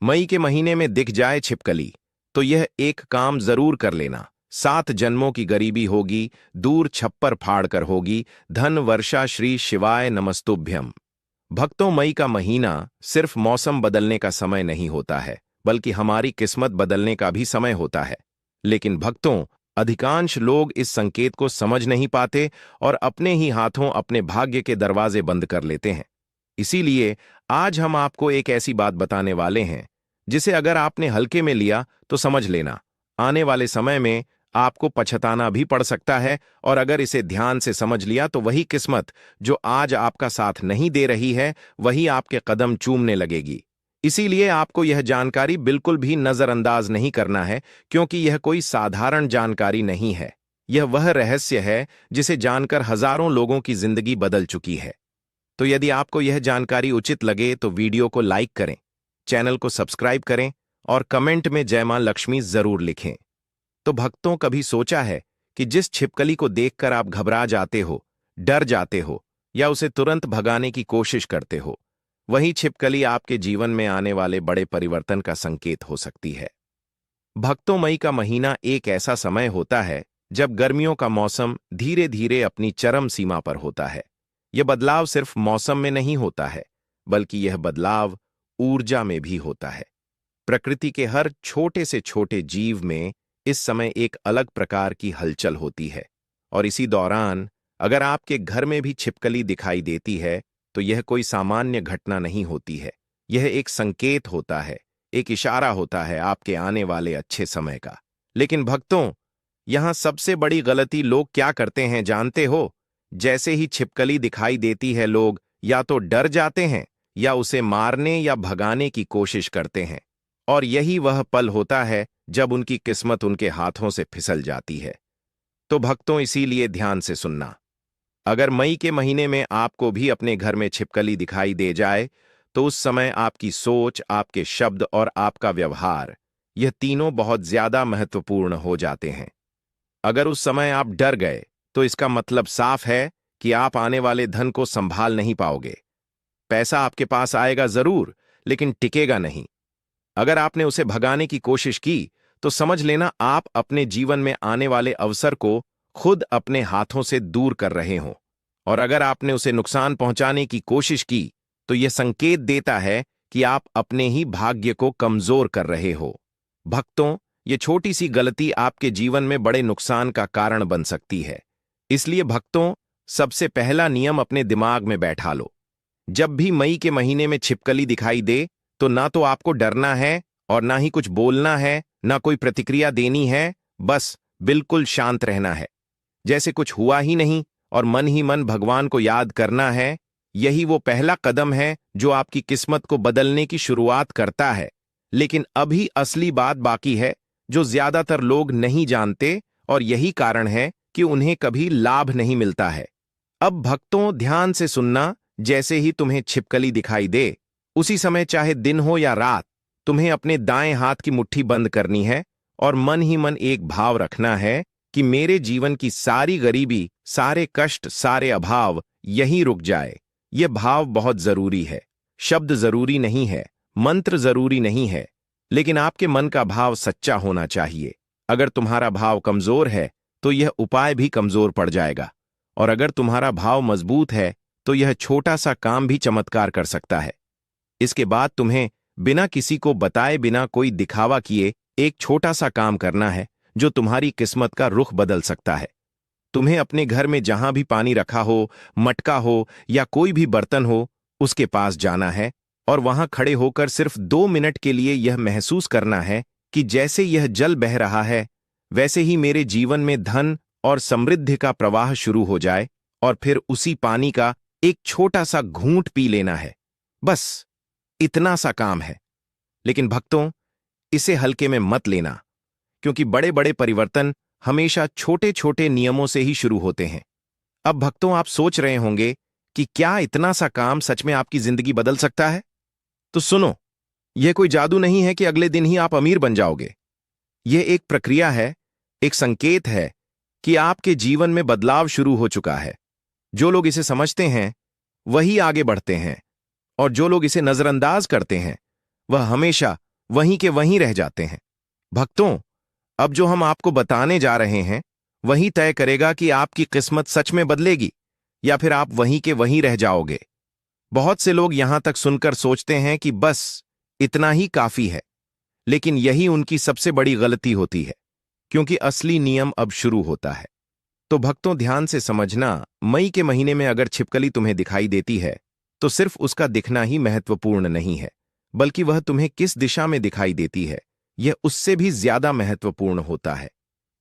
मई के महीने में दिख जाए छिपकली तो यह एक काम जरूर कर लेना। 7 जन्मों की गरीबी होगी, दूर छप्पर फाड़ कर होगी, धन वर्षा श्री शिवाय नमस्तुभ्यम। भक्तों, मई का महीना सिर्फ मौसम बदलने का समय नहीं होता है, बल्कि हमारी किस्मत बदलने का भी समय होता है। लेकिन भक्तों, अधिकांश लोग इस संकेत को समझ नहीं पाते और अपने ही हाथों अपने भाग्य के दरवाजे बंद कर लेते हैं। इसीलिए आज हम आपको एक ऐसी बात बताने वाले हैं जिसे अगर आपने हल्के में लिया तो समझ लेना, आने वाले समय में आपको पछताना भी पड़ सकता है। और अगर इसे ध्यान से समझ लिया तो वही किस्मत जो आज आपका साथ नहीं दे रही है, वही आपके कदम चूमने लगेगी। इसीलिए आपको यह जानकारी बिल्कुल भी नजरअंदाज नहीं करना है, क्योंकि यह कोई साधारण जानकारी नहीं है। यह वह रहस्य है जिसे जानकर हजारों लोगों की जिंदगी बदल चुकी है। तो यदि आपको यह जानकारी उचित लगे तो वीडियो को लाइक करें, चैनल को सब्सक्राइब करें और कमेंट में जय मां लक्ष्मी जरूर लिखें। तो भक्तों, कभी सोचा है कि जिस छिपकली को देखकर आप घबरा जाते हो, डर जाते हो या उसे तुरंत भगाने की कोशिश करते हो, वही छिपकली आपके जीवन में आने वाले बड़े परिवर्तन का संकेत हो सकती है। भक्तों, मई का महीना एक ऐसा समय होता है जब गर्मियों का मौसम धीरे धीरे अपनी चरम सीमा पर होता है। यह बदलाव सिर्फ मौसम में नहीं होता है, बल्कि यह बदलाव ऊर्जा में भी होता है। प्रकृति के हर छोटे से छोटे जीव में इस समय एक अलग प्रकार की हलचल होती है। और इसी दौरान अगर आपके घर में भी छिपकली दिखाई देती है तो यह कोई सामान्य घटना नहीं होती है। यह एक संकेत होता है, एक इशारा होता है आपके आने वाले अच्छे समय का। लेकिन भक्तों, यहां सबसे बड़ी गलती लोग क्या करते हैं जानते हो? जैसे ही छिपकली दिखाई देती है, लोग या तो डर जाते हैं या उसे मारने या भगाने की कोशिश करते हैं। और यही वह पल होता है जब उनकी किस्मत उनके हाथों से फिसल जाती है। तो भक्तों, इसीलिए ध्यान से सुनना। अगर मई के महीने में आपको भी अपने घर में छिपकली दिखाई दे जाए तो उस समय आपकी सोच, आपके शब्द और आपका व्यवहार, यह तीनों बहुत ज्यादा महत्वपूर्ण हो जाते हैं। अगर उस समय आप डर गए तो इसका मतलब साफ है कि आप आने वाले धन को संभाल नहीं पाओगे। पैसा आपके पास आएगा जरूर, लेकिन टिकेगा नहीं। अगर आपने उसे भगाने की कोशिश की तो समझ लेना आप अपने जीवन में आने वाले अवसर को खुद अपने हाथों से दूर कर रहे हो। और अगर आपने उसे नुकसान पहुंचाने की कोशिश की तो यह संकेत देता है कि आप अपने ही भाग्य को कमजोर कर रहे हो। भक्तों, यह छोटी सी गलती आपके जीवन में बड़े नुकसान का कारण बन सकती है। इसलिए भक्तों, सबसे पहला नियम अपने दिमाग में बैठा लो। जब भी मई के महीने में छिपकली दिखाई दे तो ना तो आपको डरना है और ना ही कुछ बोलना है, ना कोई प्रतिक्रिया देनी है। बस बिल्कुल शांत रहना है, जैसे कुछ हुआ ही नहीं, और मन ही मन भगवान को याद करना है। यही वो पहला कदम है जो आपकी किस्मत को बदलने की शुरुआत करता है। लेकिन अभी असली बात बाकी है जो ज्यादातर लोग नहीं जानते, और यही कारण है कि उन्हें कभी लाभ नहीं मिलता है। अब भक्तों, ध्यान से सुनना। जैसे ही तुम्हें छिपकली दिखाई दे, उसी समय, चाहे दिन हो या रात, तुम्हें अपने दाएं हाथ की मुट्ठी बंद करनी है और मन ही मन एक भाव रखना है कि मेरे जीवन की सारी गरीबी, सारे कष्ट, सारे अभाव यहीं रुक जाए। यह भाव बहुत जरूरी है। शब्द जरूरी नहीं है, मंत्र जरूरी नहीं है, लेकिन आपके मन का भाव सच्चा होना चाहिए। अगर तुम्हारा भाव कमजोर है तो यह उपाय भी कमजोर पड़ जाएगा, और अगर तुम्हारा भाव मजबूत है तो यह छोटा सा काम भी चमत्कार कर सकता है। इसके बाद तुम्हें बिना किसी को बताए, बिना कोई दिखावा किए, एक छोटा सा काम करना है जो तुम्हारी किस्मत का रुख बदल सकता है। तुम्हें अपने घर में जहां भी पानी रखा हो, मटका हो या कोई भी बर्तन हो, उसके पास जाना है और वहां खड़े होकर सिर्फ 2 मिनट के लिए यह महसूस करना है कि जैसे यह जल बह रहा है, वैसे ही मेरे जीवन में धन और समृद्धि का प्रवाह शुरू हो जाए। और फिर उसी पानी का एक छोटा सा घूंट पी लेना है। बस इतना सा काम है। लेकिन भक्तों, इसे हल्के में मत लेना, क्योंकि बड़े बड़े परिवर्तन हमेशा छोटे छोटे नियमों से ही शुरू होते हैं। अब भक्तों, आप सोच रहे होंगे कि क्या इतना सा काम सच में आपकी जिंदगी बदल सकता है? तो सुनो, यह कोई जादू नहीं है कि अगले दिन ही आप अमीर बन जाओगे। यह एक प्रक्रिया है, एक संकेत है कि आपके जीवन में बदलाव शुरू हो चुका है। जो लोग इसे समझते हैं वही आगे बढ़ते हैं, और जो लोग इसे नजरअंदाज करते हैं वह हमेशा वहीं के वहीं रह जाते हैं। भक्तों, अब जो हम आपको बताने जा रहे हैं वही तय करेगा कि आपकी किस्मत सच में बदलेगी या फिर आप वहीं के वहीं रह जाओगे। बहुत से लोग यहां तक सुनकर सोचते हैं कि बस इतना ही काफी है, लेकिन यही उनकी सबसे बड़ी गलती होती है, क्योंकि असली नियम अब शुरू होता है। तो भक्तों, ध्यान से समझना, मई के महीने में अगर छिपकली तुम्हें दिखाई देती है तो सिर्फ उसका दिखना ही महत्वपूर्ण नहीं है, बल्कि वह तुम्हें किस दिशा में दिखाई देती है यह उससे भी ज्यादा महत्वपूर्ण होता है,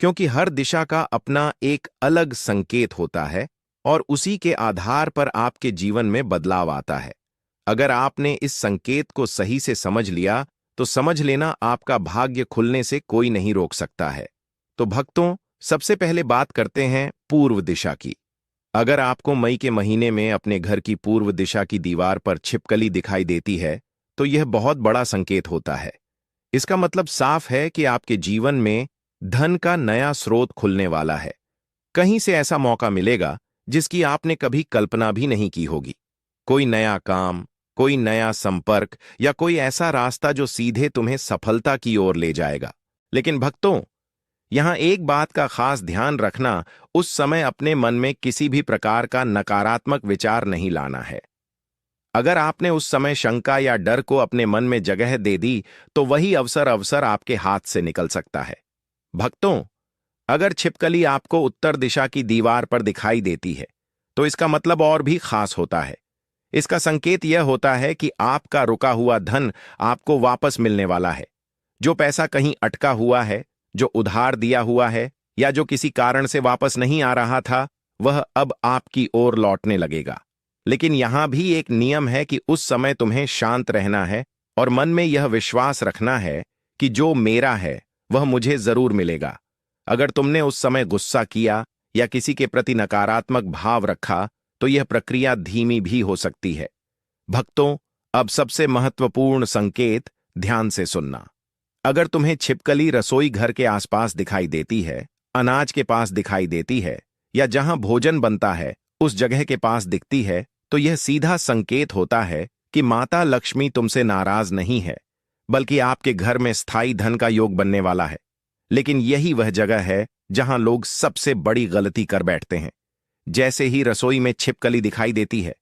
क्योंकि हर दिशा का अपना एक अलग संकेत होता है और उसी के आधार पर आपके जीवन में बदलाव आता है। अगर आपने इस संकेत को सही से समझ लिया तो समझ लेना, आपका भाग्य खुलने से कोई नहीं रोक सकता है। तो भक्तों, सबसे पहले बात करते हैं पूर्व दिशा की। अगर आपको मई के महीने में अपने घर की पूर्व दिशा की दीवार पर छिपकली दिखाई देती है तो यह बहुत बड़ा संकेत होता है। इसका मतलब साफ है कि आपके जीवन में धन का नया स्रोत खुलने वाला है। कहीं से ऐसा मौका मिलेगा जिसकी आपने कभी कल्पना भी नहीं की होगी। कोई नया काम, कोई नया संपर्क या कोई ऐसा रास्ता जो सीधे तुम्हें सफलता की ओर ले जाएगा। लेकिन भक्तों, यहां एक बात का खास ध्यान रखना, उस समय अपने मन में किसी भी प्रकार का नकारात्मक विचार नहीं लाना है। अगर आपने उस समय शंका या डर को अपने मन में जगह दे दी तो वही अवसर आपके हाथ से निकल सकता है। भक्तों, अगर छिपकली आपको उत्तर दिशा की दीवार पर दिखाई देती है तो इसका मतलब और भी खास होता है। इसका संकेत यह होता है कि आपका रुका हुआ धन आपको वापस मिलने वाला है। जो पैसा कहीं अटका हुआ है, जो उधार दिया हुआ है या जो किसी कारण से वापस नहीं आ रहा था, वह अब आपकी ओर लौटने लगेगा। लेकिन यहां भी एक नियम है कि उस समय तुम्हें शांत रहना है और मन में यह विश्वास रखना है कि जो मेरा है वह मुझे जरूर मिलेगा। अगर तुमने उस समय गुस्सा किया या किसी के प्रति नकारात्मक भाव रखा तो यह प्रक्रिया धीमी भी हो सकती है। भक्तों, अब सबसे महत्वपूर्ण संकेत, ध्यान से सुनना। अगर तुम्हें छिपकली रसोई घर के आसपास दिखाई देती है, अनाज के पास दिखाई देती है या जहां भोजन बनता है उस जगह के पास दिखती है, तो यह सीधा संकेत होता है कि माता लक्ष्मी तुमसे नाराज नहीं है, बल्कि आपके घर में स्थायी धन का योग बनने वाला है। लेकिन यही वह जगह है जहां लोग सबसे बड़ी गलती कर बैठते हैं। जैसे ही रसोई में छिपकली दिखाई देती है,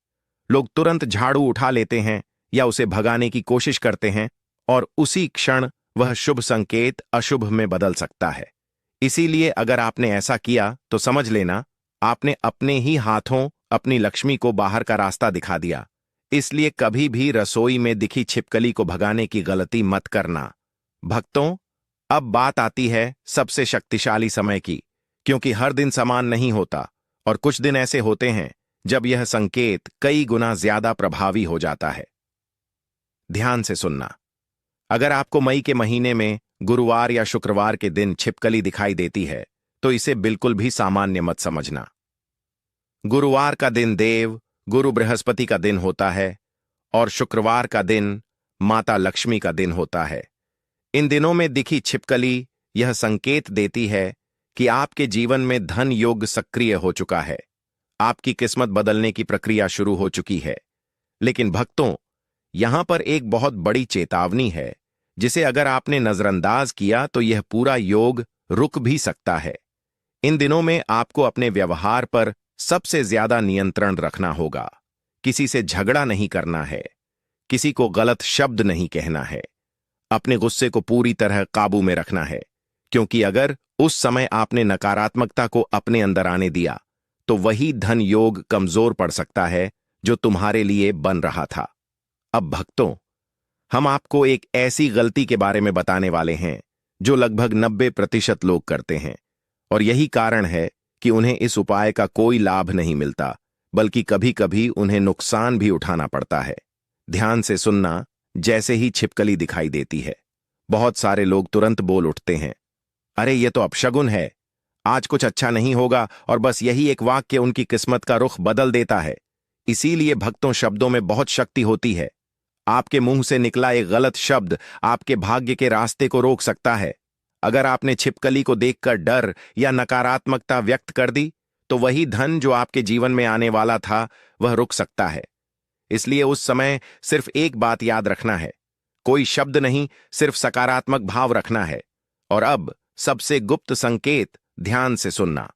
लोग तुरंत झाड़ू उठा लेते हैं या उसे भगाने की कोशिश करते हैं और उसी क्षण वह शुभ संकेत अशुभ में बदल सकता है। इसीलिए अगर आपने ऐसा किया तो समझ लेना, आपने अपने ही हाथों अपनी लक्ष्मी को बाहर का रास्ता दिखा दिया। इसलिए कभी भी रसोई में दिखी छिपकली को भगाने की गलती मत करना। भक्तों, अब बात आती है सबसे शक्तिशाली समय की, क्योंकि हर दिन समान नहीं होता और कुछ दिन ऐसे होते हैं जब यह संकेत कई गुना ज्यादा प्रभावी हो जाता है। ध्यान से सुनना। अगर आपको मई के महीने में गुरुवार या शुक्रवार के दिन छिपकली दिखाई देती है तो इसे बिल्कुल भी सामान्य मत समझना। गुरुवार का दिन देव गुरु बृहस्पति का दिन होता है और शुक्रवार का दिन माता लक्ष्मी का दिन होता है। इन दिनों में दिखी छिपकली यह संकेत देती है कि आपके जीवन में धन योग सक्रिय हो चुका है, आपकी किस्मत बदलने की प्रक्रिया शुरू हो चुकी है। लेकिन भक्तों, यहां पर एक बहुत बड़ी चेतावनी है, जिसे अगर आपने नजरअंदाज किया तो यह पूरा योग रुक भी सकता है। इन दिनों में आपको अपने व्यवहार पर सबसे ज्यादा नियंत्रण रखना होगा। किसी से झगड़ा नहीं करना है, किसी को गलत शब्द नहीं कहना है, अपने गुस्से को पूरी तरह काबू में रखना है, क्योंकि अगर उस समय आपने नकारात्मकता को अपने अंदर आने दिया तो वही धन योग कमजोर पड़ सकता है जो तुम्हारे लिए बन रहा था। अब भक्तों, हम आपको एक ऐसी गलती के बारे में बताने वाले हैं जो लगभग 90% लोग करते हैं, और यही कारण है कि उन्हें इस उपाय का कोई लाभ नहीं मिलता, बल्कि कभी कभी उन्हें नुकसान भी उठाना पड़ता है। ध्यान से सुनना। जैसे ही छिपकली दिखाई देती है, बहुत सारे लोग तुरंत बोल उठते हैं, अरे ये तो अपशगुन है, आज कुछ अच्छा नहीं होगा, और बस यही एक वाक्य उनकी किस्मत का रुख बदल देता है। इसीलिए भक्तों, शब्दों में बहुत शक्ति होती है। आपके मुंह से निकला एक गलत शब्द आपके भाग्य के रास्ते को रोक सकता है। अगर आपने छिपकली को देखकर डर या नकारात्मकता व्यक्त कर दी तो वही धन जो आपके जीवन में आने वाला था वह रुक सकता है। इसलिए उस समय सिर्फ एक बात याद रखना है, कोई शब्द नहीं, सिर्फ सकारात्मक भाव रखना है। और अब सबसे गुप्त संकेत, ध्यान से सुनना।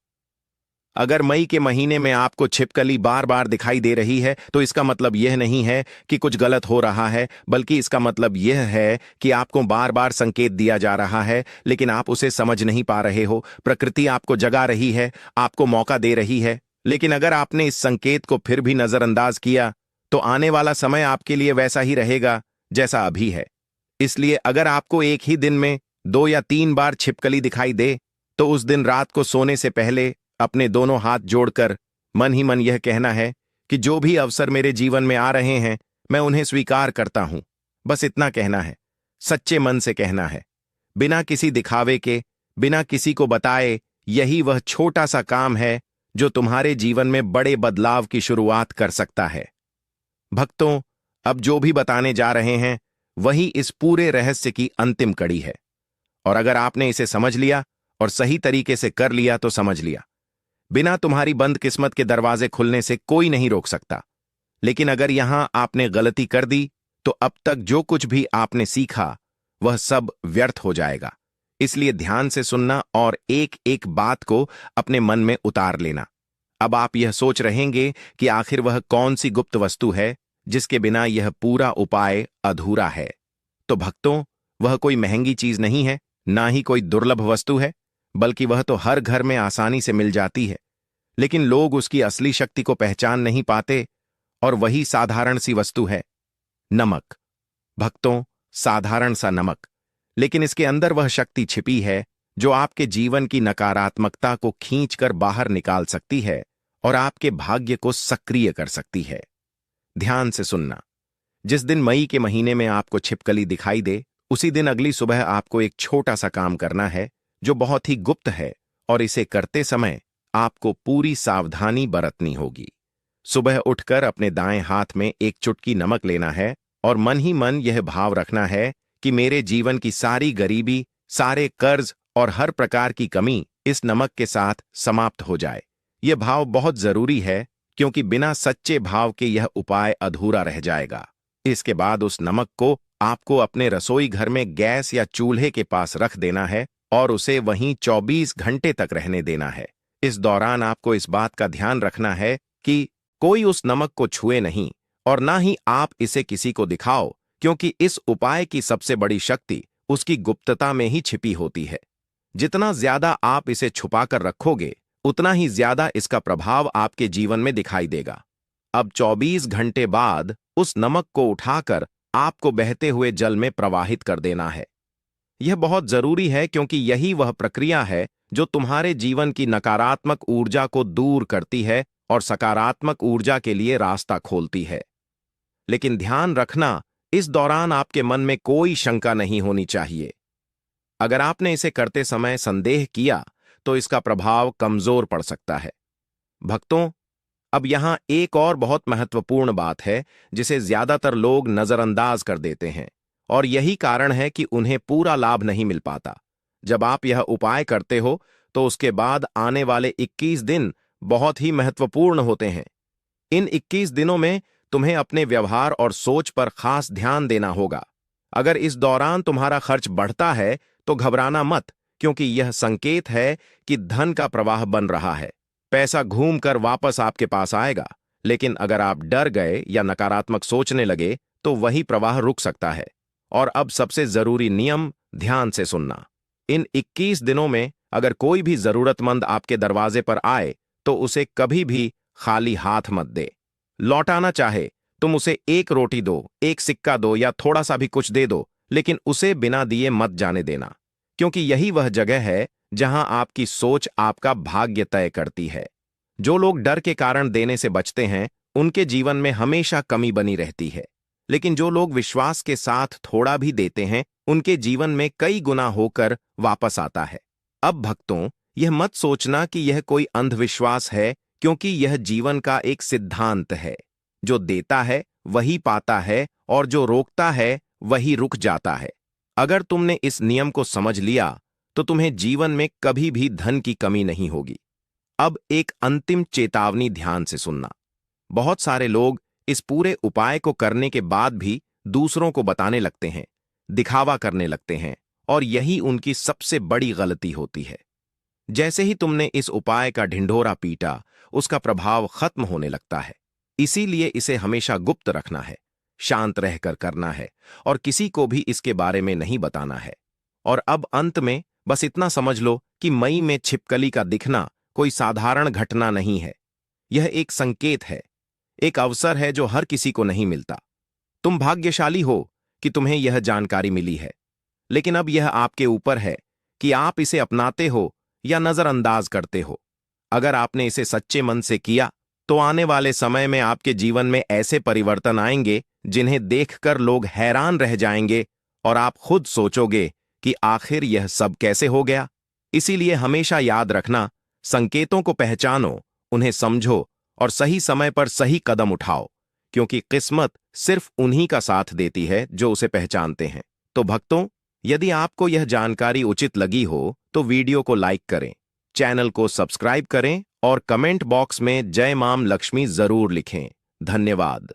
अगर मई के महीने में आपको छिपकली बार बार दिखाई दे रही है, तो इसका मतलब यह नहीं है कि कुछ गलत हो रहा है, बल्कि इसका मतलब यह है कि आपको बार बार संकेत दिया जा रहा है, लेकिन आप उसे समझ नहीं पा रहे हो। प्रकृति आपको जगा रही है, आपको मौका दे रही है, लेकिन अगर आपने इस संकेत को फिर भी नजरअंदाज किया, तो आने वाला समय आपके लिए वैसा ही रहेगा जैसा अभी है। इसलिए अगर आपको एक ही दिन में 2 या 3 बार छिपकली दिखाई दे, तो उस दिन रात को सोने से पहले अपने दोनों हाथ जोड़कर मन ही मन यह कहना है कि जो भी अवसर मेरे जीवन में आ रहे हैं, मैं उन्हें स्वीकार करता हूं। बस इतना कहना है, सच्चे मन से कहना है, बिना किसी दिखावे के, बिना किसी को बताए। यही वह छोटा सा काम है जो तुम्हारे जीवन में बड़े बदलाव की शुरुआत कर सकता है। भक्तों, अब जो भी बताने जा रहे हैं, वही इस पूरे रहस्य की अंतिम कड़ी है। और अगर आपने इसे समझ लिया और सही तरीके से कर लिया, तो समझ लिया, बिना तुम्हारी बंद किस्मत के दरवाजे खुलने से कोई नहीं रोक सकता। लेकिन अगर यहां आपने गलती कर दी, तो अब तक जो कुछ भी आपने सीखा, वह सब व्यर्थ हो जाएगा। इसलिए ध्यान से सुनना और एक एक बात को अपने मन में उतार लेना। अब आप यह सोच रहेंगे कि आखिर वह कौन सी गुप्त वस्तु है जिसके बिना यह पूरा उपाय अधूरा है। तो भक्तों, वह कोई महंगी चीज नहीं है, ना ही कोई दुर्लभ वस्तु है, बल्कि वह तो हर घर में आसानी से मिल जाती है, लेकिन लोग उसकी असली शक्ति को पहचान नहीं पाते। और वही साधारण सी वस्तु है, नमक। भक्तों, साधारण सा नमक, लेकिन इसके अंदर वह शक्ति छिपी है जो आपके जीवन की नकारात्मकता को खींचकर बाहर निकाल सकती है और आपके भाग्य को सक्रिय कर सकती है। ध्यान से सुनना। जिस दिन मई के महीने में आपको छिपकली दिखाई दे, उसी दिन अगली सुबह आपको एक छोटा सा काम करना है जो बहुत ही गुप्त है, और इसे करते समय आपको पूरी सावधानी बरतनी होगी। सुबह उठकर अपने दाएं हाथ में एक चुटकी नमक लेना है और मन ही मन यह भाव रखना है कि मेरे जीवन की सारी गरीबी, सारे कर्ज और हर प्रकार की कमी इस नमक के साथ समाप्त हो जाए। यह भाव बहुत जरूरी है, क्योंकि बिना सच्चे भाव के यह उपाय अधूरा रह जाएगा। इसके बाद उस नमक को आपको अपने रसोई घर में गैस या चूल्हे के पास रख देना है और उसे वहीं 24 घंटे तक रहने देना है। इस दौरान आपको इस बात का ध्यान रखना है कि कोई उस नमक को छुए नहीं, और ना ही आप इसे किसी को दिखाओ, क्योंकि इस उपाय की सबसे बड़ी शक्ति उसकी गुप्तता में ही छिपी होती है। जितना ज्यादा आप इसे छुपाकर रखोगे, उतना ही ज्यादा इसका प्रभाव आपके जीवन में दिखाई देगा। अब 24 घंटे बाद उस नमक को उठाकर आपको बहते हुए जल में प्रवाहित कर देना है। यह बहुत जरूरी है, क्योंकि यही वह प्रक्रिया है जो तुम्हारे जीवन की नकारात्मक ऊर्जा को दूर करती है और सकारात्मक ऊर्जा के लिए रास्ता खोलती है। लेकिन ध्यान रखना, इस दौरान आपके मन में कोई शंका नहीं होनी चाहिए। अगर आपने इसे करते समय संदेह किया, तो इसका प्रभाव कमजोर पड़ सकता है। भक्तों, अब यहां एक और बहुत महत्वपूर्ण बात है जिसे ज्यादातर लोग नजरअंदाज कर देते हैं, और यही कारण है कि उन्हें पूरा लाभ नहीं मिल पाता। जब आप यह उपाय करते हो, तो उसके बाद आने वाले 21 दिन बहुत ही महत्वपूर्ण होते हैं। इन 21 दिनों में तुम्हें अपने व्यवहार और सोच पर खास ध्यान देना होगा। अगर इस दौरान तुम्हारा खर्च बढ़ता है, तो घबराना मत, क्योंकि यह संकेत है कि धन का प्रवाह बन रहा है। पैसा घूमकर वापस आपके पास आएगा। लेकिन अगर आप डर गए या नकारात्मक सोचने लगे, तो वही प्रवाह रुक सकता है। और अब सबसे जरूरी नियम, ध्यान से सुनना। इन 21 दिनों में अगर कोई भी जरूरतमंद आपके दरवाजे पर आए, तो उसे कभी भी खाली हाथ मत दे। लौटाना चाहे, तुम उसे एक रोटी दो, एक सिक्का दो या थोड़ा सा भी कुछ दे दो, लेकिन उसे बिना दिए मत जाने देना, क्योंकि यही वह जगह है जहां आपकी सोच आपका भाग्य तय करती है। जो लोग डर के कारण देने से बचते हैं, उनके जीवन में हमेशा कमी बनी रहती है। लेकिन जो लोग विश्वास के साथ थोड़ा भी देते हैं, उनके जीवन में कई गुना होकर वापस आता है। अब भक्तों, यह मत सोचना कि यह कोई अंधविश्वास है, क्योंकि यह जीवन का एक सिद्धांत है। जो देता है वही पाता है, और जो रोकता है वही रुक जाता है। अगर तुमने इस नियम को समझ लिया, तो तुम्हें जीवन में कभी भी धन की कमी नहीं होगी। अब एक अंतिम चेतावनी, ध्यान से सुनना। बहुत सारे लोग इस पूरे उपाय को करने के बाद भी दूसरों को बताने लगते हैं, दिखावा करने लगते हैं और यही उनकी सबसे बड़ी गलती होती है। जैसे ही तुमने इस उपाय का ढिंढोरा पीटा, उसका प्रभाव खत्म होने लगता है। इसीलिए इसे हमेशा गुप्त रखना है, शांत रहकर करना है और किसी को भी इसके बारे में नहीं बताना है। और अब अंत में बस इतना समझ लो कि मई में छिपकली का दिखना कोई साधारण घटना नहीं है। यह एक संकेत है, एक अवसर है जो हर किसी को नहीं मिलता। तुम भाग्यशाली हो कि तुम्हें यह जानकारी मिली है, लेकिन अब यह आपके ऊपर है कि आप इसे अपनाते हो या नजरअंदाज करते हो। अगर आपने इसे सच्चे मन से किया, तो आने वाले समय में आपके जीवन में ऐसे परिवर्तन आएंगे जिन्हें देखकर लोग हैरान रह जाएंगे और आप खुद सोचोगे कि आखिर यह सब कैसे हो गया। इसीलिए हमेशा याद रखना, संकेतों को पहचानो, उन्हें समझो और सही समय पर सही कदम उठाओ, क्योंकि किस्मत सिर्फ उन्हीं का साथ देती है जो उसे पहचानते हैं। तो भक्तों, यदि आपको यह जानकारी उचित लगी हो तो वीडियो को लाइक करें, चैनल को सब्सक्राइब करें और कमेंट बॉक्स में जय मां लक्ष्मी जरूर लिखें। धन्यवाद।